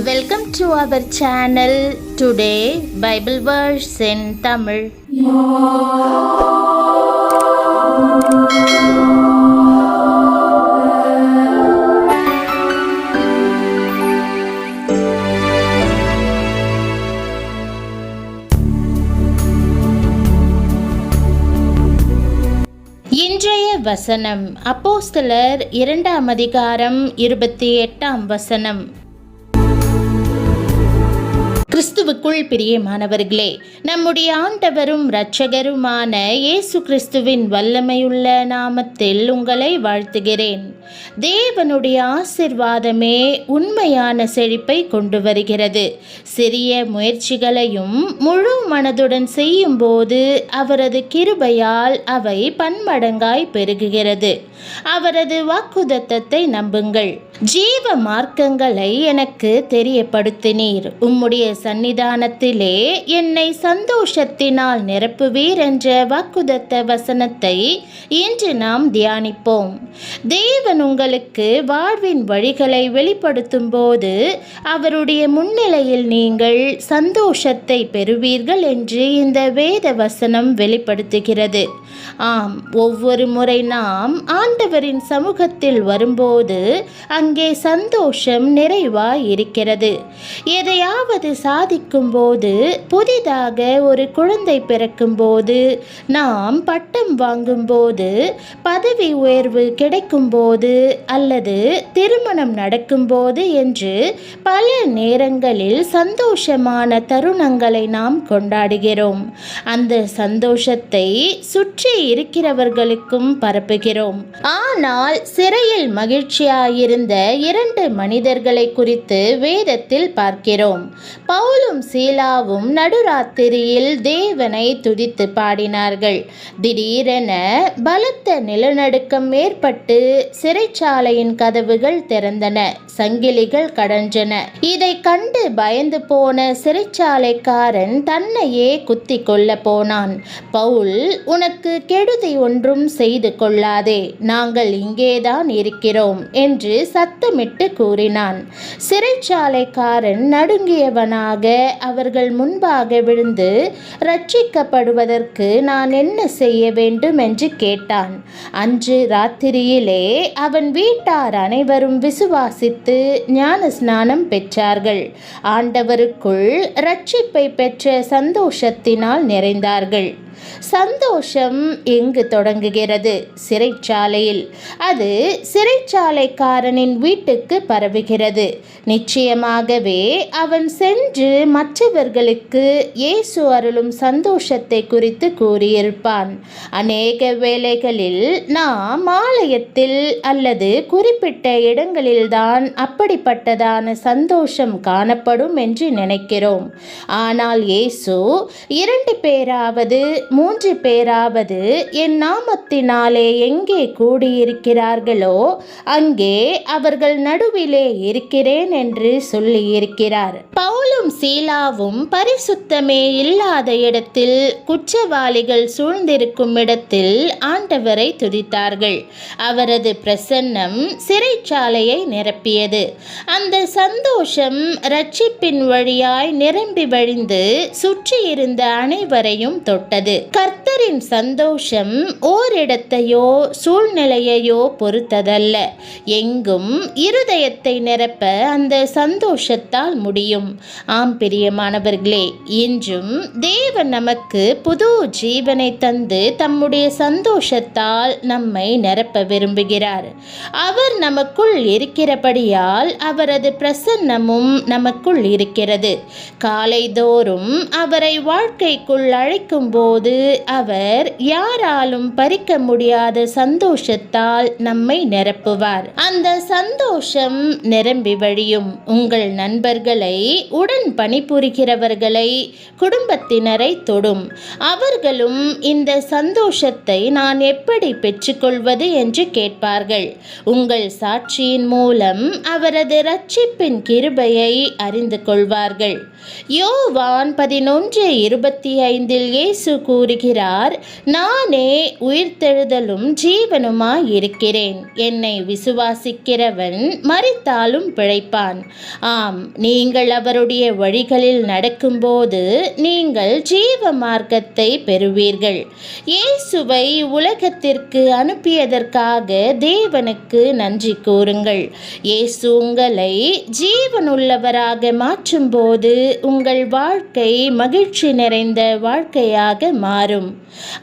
Welcome to our channel. Today Bible verse in Tamil. இன்றைய வசனம் அப்போஸ்தலர் 2ஆம் அதிகாரம் 28ஆம் வசனம். கிறிஸ்துவுக்குள் பிரியமானவர்களே, நம்முடைய ஆண்டவரும் இரட்சகருமான இயேசு கிறிஸ்துவின் வல்லமையுள்ள நாமத்தில் உங்களை வாழ்த்துகிறேன். தேவனுடைய ஆசிர்வாதமே உண்மையான செழிப்பை கொண்டு வருகிறது. சிறிய முயற்சிகளையும் முழு மனதுடன் செய்யும் போது அவரது கிருபையால் அவை பன்மடங்காய் பெருகுகிறது. அவரது வாக்குத்தத்தத்தை நம்புங்கள். ஜீவ மார்க்கங்களை எனக்கு தெரியப்படுத்தினீர். உம்முடைய சந்நிதானத்திலே என்னை சந்தோஷத்தினால் நிரப்புவீர் என்ற வாக்குத்தத்த வசனத்தை இன்று நாம் தியானிப்போம். தேவன் உங்களுக்கு வாழ்வின் வழிகளை வெளிப்படுத்தும் போது அவருடைய முன்னிலையில் நீங்கள் சந்தோஷத்தை பெறுவீர்கள் என்று இந்த வேத வசனம் வெளிப்படுத்துகிறது. ஆம், ஒவ்வொரு முறை நாம் ஆண்டவரின் சமூகத்தில் வரும்போது அங்கே சந்தோஷம் நிறைவாய் இருக்கிறது. எதையாவது சாதிக்கும் போது, புதிதாக ஒரு குழந்தை பிறக்கும் போது, நாம் பட்டம் வாங்கும் போது, பதவி உயர்வு கிடைக்கும் போது அல்லது திருமணம் நடக்கும் போது என்று பல நேரங்களில் சந்தோஷமான தருணங்களை நாம் கொண்டாடுகிறோம். அந்த சந்தோஷத்தை சுற்றி இருக்கிறவர்களுக்கும் பரப்புகிறோம். ஆனால் சிறையில் மகிழ்ச்சியாயிருந்த 2 மனிதர்களை குறித்து வேதத்தில் பார்க்கிறோம். பவுலும் சீலாவும் நடுராத்திரியில் தேவனை துதித்து பாடினார்கள். திடீரென பலத்த நிலநடுக்கம் ஏற்பட்டு சிறைச்சாலையின் கதவுகள் திறந்தன, சங்கிலிகள் கடன்றன. இதை கண்டு பயந்து போன சிறைச்சாலைக்காரன் தன்னையே குத்தி கொள்ள போனான். பவுல், உனக்கு கெடுதி ஒன்றும் செய்து கொள்ளாதே, நாங்கள் இங்கேதான் இருக்கிறோம் என்று சத்தமிட்டு கூறினான். சிறைச்சாலைக்காரன் நடுங்கியவனாக அவர்கள் முன்பாக விழுந்து, ரட்சிக்கப்படுவதற்கு நான் என்ன செய்ய வேண்டும் என்று கேட்டான். அன்று ராத்திரியிலே அவன் வீட்டார் அனைவரும் விசுவாசித்து ஞான ஸ்நானம் பெற்றார்கள். ஆண்டவருக்குள் ரட்சிப்பை பெற்ற சந்தோஷத்தினால் நிறைந்தார்கள். சந்தோஷம் எங்கு தொடங்குகிறது? சிறைச்சாலையில். அது சிறைச்சாலைக்காரனின் வீட்டுக்கு பரவுகிறது. நிச்சயமாகவே அவன் சென்று மற்றவர்களுக்கு இயேசு அருளும் சந்தோஷத்தை குறித்து கூறியிருப்பான். அநேக வேளைகளில் நாம் ஆலயத்தில் அல்லது குறிப்பிட்ட இடங்களில்தான் அப்படிப்பட்டதான சந்தோஷம் காணப்படும் என்று நினைக்கிறோம். ஆனால் இயேசு 2 பேராவது 3 பேராவது என் நாமத்தினாலே எங்கே கூடியிருக்கிறார்களோ அங்கே அவர்கள் நடுவிலே இருக்கிறேன் என்று சொல்லியிருக்கிறார். பவுலும் சீலாவும் பரிசுத்தமே இல்லாத இடத்தில், குற்றவாளிகள் சூழ்ந்திருக்கும் இடத்தில் ஆண்டவரை துதித்தார்கள். அவரது பிரசன்னம் சிறைச்சாலையை நிரப்பியது. அந்த சந்தோஷம் இரட்சிப்பின் வழியாய் நிரம்பி வழிந்து சுற்றி இருந்த அனைவரையும் தொட்டது. கர்த்தரின் சந்தோஷம் ஓரிடத்தையோ சூழ்நிலையையோ பொறுத்ததல்ல, எங்கும் இருதயத்தை நிரப்ப அந்த சந்தோஷத்தால் முடியும். ஆம் பிரியமானவர்களே, இன்றும் தேவன் நமக்கு புது ஜீவனை தந்து தம்முடைய சந்தோஷத்தால் நம்மை நிரப்ப விரும்புகிறார். அவர் நமக்குள் இருக்கிறபடியால் அவரது பிரசன்னமும் நமக்குள் இருக்கிறது. காலைதோறும் அவரை வாழ்க்கைக்குள் அழைக்கும் போது அவர் யாராலும் பறிக்க முடியாத சந்தோஷத்தால் நம்மை நிரப்புவார். அந்த சந்தோஷம் நிரம்பி வழியும். உங்கள் நண்பர்களை, உடன் பணிபுரிகிறவர்களை, குடும்பத்தினரை தொடும். அவர்களும் இந்த சந்தோஷத்தை நான் எப்படி பெற்றுக்கொள்வது என்று கேட்பார்கள். உங்கள் சாட்சியின் மூலம் அவரது இரட்சிப்பின் கிருபையை அறிந்து கொள்வார்கள். யோவான் 11:25 இயேசு கூறுகிறார், நானே உயிர்த்தெழுதலும் ஜீவனுமாய் இருக்கிறேன். என்னை விசுவாசிக்கிறவன் மரித்தாலும் பிழைப்பான். ஆம், நீங்கள் அவருடைய வழிகளில் நடக்கும்போது நீங்கள் ஜீவ மார்க்கத்தை பெறுவீர்கள். இயேசுவை உலகத்திற்கு அனுப்பியதற்காக தேவனுக்கு நன்றி கூறுங்கள். இயேசு உங்களை ஜீவனுள்ளவராக மாற்றும்போது உங்கள் வாழ்க்கை மகிழ்ச்சி நிறைந்த வாழ்க்கையாக மாறும்.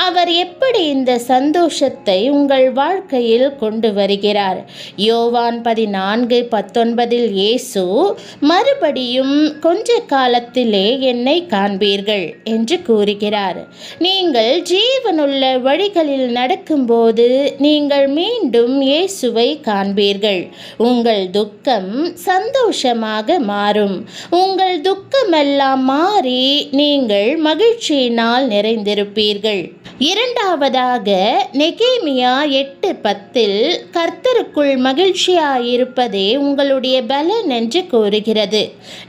அவர் எப்படி இந்த சந்தோஷத்தை உங்கள் வாழ்க்கையில் கொண்டு வருகிறார்? யோவான் 14:19 இயேசு, மறுபடியும் கொஞ்ச காலத்திலே என்னை காண்பீர்கள் என்று கூறுகிறார். நீங்கள் ஜீவனுள்ள வழிகளில் நடக்கும்போது நீங்கள் மீண்டும் இயேசுவை காண்பீர்கள். உங்கள் துக்கம் சந்தோஷமாக மாறும். உங்கள் துக்கமெல்லாம் மாறி நீங்கள் மகிழ்ச்சியினால் நிறைந்திருப்பீர்கள். இரண்டாவதாக நெகேமியா 8:10 கர்த்தருக்குள் மகிழ்ச்சியாயிருப்பதே உங்களுடைய பலன் என்று கூறுகிறது.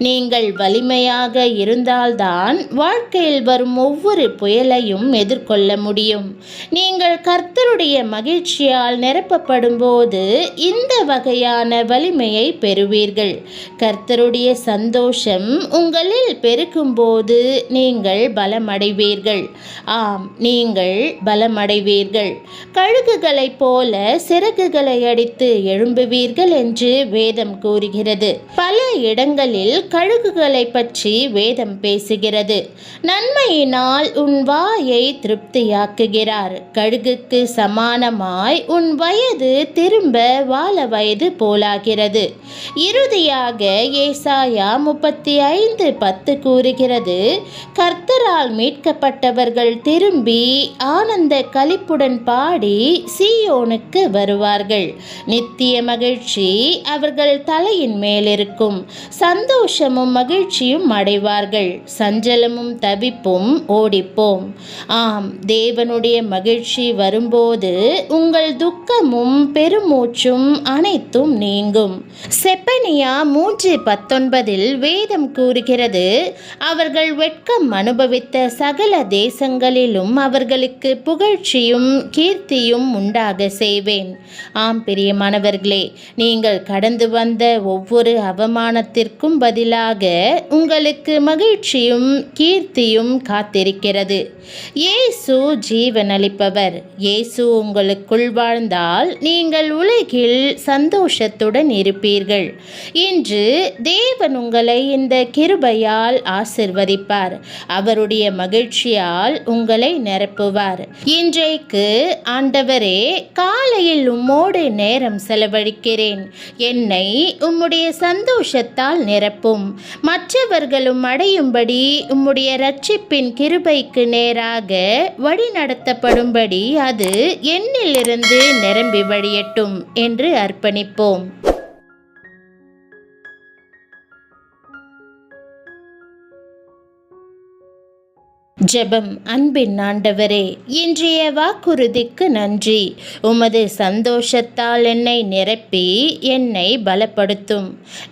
நீங்கள் வலிமையாக இருந்தால்தான் வாழ்க்கையில் வரும் ஒவ்வொரு புயலையும் எதிர்கொள்ள முடியும். நீங்கள் கர்த்தருடைய மகிழ்ச்சியால் நிரப்பப்படும் போது இந்த வகையான வலிமையை பெறுவீர்கள். கர்த்தருடைய சந்தோஷம் உங்களில் பெருகும்போது நீங்கள் பலமடைவீர்கள். ஆம், நீங்கள் பலமடைவீர்கள். கழுகுகளைப் போல சிறகுகளை அடித்து எழும்புவீர்கள் என்று வேதம் கூறுகிறது. பல இடங்களில் கழுகுகளை பற்றி வேதம் பேசுகிறது. நன்மையினால் உன் வாயை திருப்தியாக்குகிறார். கழுகுக்கு சமானமாய் உன் வயது திரும்ப வாழ வயது போலாகிறது. இறுதியாக ஏசாயா 35:10 கூறுகிறது, கர்த்தரால் மீட்கப்பட்டவர்கள் திரும்பி ஆனந்த களிப்புடன் பாடி சீயோனுக்கு வருவார்கள். நித்திய மகிழ்ச்சி அவர்கள் தலையின் மேலிருக்கும். சந்தோஷமும் மகிழ்ச்சியும் அடைவார்கள். சஞ்சலமும் தவிப்பும் ஓடிப்போம். ஆம், தேவனுடைய மகிழ்ச்சி வரும்போது உங்கள் துக்கமும் பெருமூச்சும் அனைத்தும் நீங்கும். செப்பனியா 3:19 வேதம் கூறுகிறது, அவர்கள் வெட்கம் அனுபவித்த சகல தேசங்களிலும் அவர்களுக்கு புகழ்ச்சியும் கீர்த்தியும் உண்டாக செய்வேன். ஆம் பிரியமானவர்களே, நீங்கள் கடந்து வந்த ஒவ்வொரு அவமானத்திற்கும் பதிலாக உங்களுக்கு மகிழ்ச்சியும் கீர்த்தியும் காத்திருக்கிறது. இயேசு ஜீவனளிப்பவர். இயேசு உங்களுக்குள் வாழ்ந்தால் நீங்கள் உலகில் சந்தோஷத்துடன் இருப்பீர்கள். இன்று தேவன் உங்களை இந்த கிருபையால் ஆசிர்வதிப்பார். அவருடைய மகிழ்ச்சியால் உங்களை நிரப்புவார். இன்றைக்கு ஆண்டவரே, காலையில் உம்மோடு நேரம் செலவழிக்கிறேன். என்னை உம்முடைய சந்தோஷத்தால் நிரப்பும். மற்றவர்களும் அடையும்படி உம்முடைய இரட்சிப்பின் கிருபைக்கு நேராக வழி நடத்தப்படும்படி அது என்னிலிருந்து நிரம்பி வழியட்டும் என்று அர்ப்பணிப்போம். ஜெபம். அன்பின் ஆண்டவரே, இன்றைய வாக்குறுதிக்கு நன்றி. உமது சந்தோஷத்தால் என்னை நிரப்பி என்னை பலப்படுத்தும்.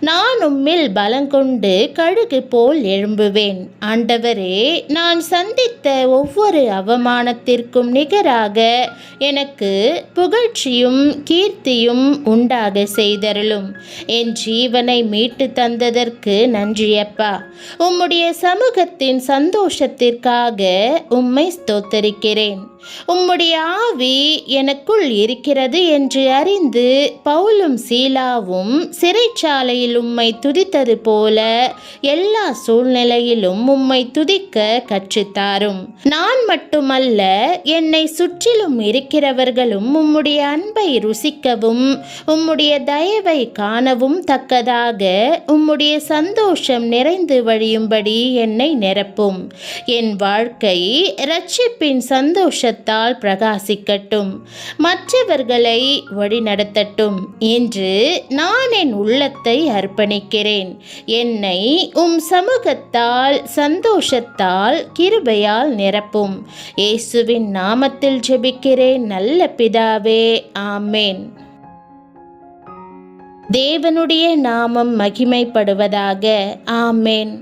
நான் உம்மில் பலங்கொண்டு கழுகு போல் எழும்புவேன். ஆண்டவரே, நான் சந்தித்த ஒவ்வொரு அவமானத்திற்கும் நிகராக எனக்கு புகழ்ச்சியும் கீர்த்தியும் உண்டாக செய்தருளும். என் ஜீவனை மீட்டு தந்ததற்கு நன்றியப்பா. உம்முடைய சமூகத்தின் சந்தோஷத்திற்காக உம்மை ஸ்தோத்தரிக்கிறேன். உம்முடைய ஆவி எனக்குள் இருக்கிறது என்று அறிந்து பவுலும் சீலாவும் சிறைச்சாலையில் உம்மை துதித்தது போல எல்லா சூழ்நிலையிலும் உம்மை துதிக்க கற்றுத்தாரும். நான் மட்டுமல்ல, என்னை சுற்றிலும் இருக்கிறவர்களும் உம்முடைய அன்பை ருசிக்கவும் உம்முடைய தயவை காணவும் தக்கதாக உம்முடைய சந்தோஷம் நிறைந்து வழியும்படி என்னை நிரப்பும். என் வாழ்க்கை இரட்சிப்பின் சந்தோஷத்தால் பிரகாசிக்கட்டும். மற்றவர்களை வழிநடத்தட்டும் என்று நான் என் உள்ளத்தை அர்ப்பணிக்கிறேன். என்னை உம் சமூகத்தால் சந்தோஷத்தால் கிருபையால் நிரப்பும். இயேசுவின் நாமத்தில் ஜெபிக்கிறேன் நல்ல பிதாவே, ஆமேன். தேவனுடைய நாமம் மகிமைப்படுவதாக. ஆமேன்.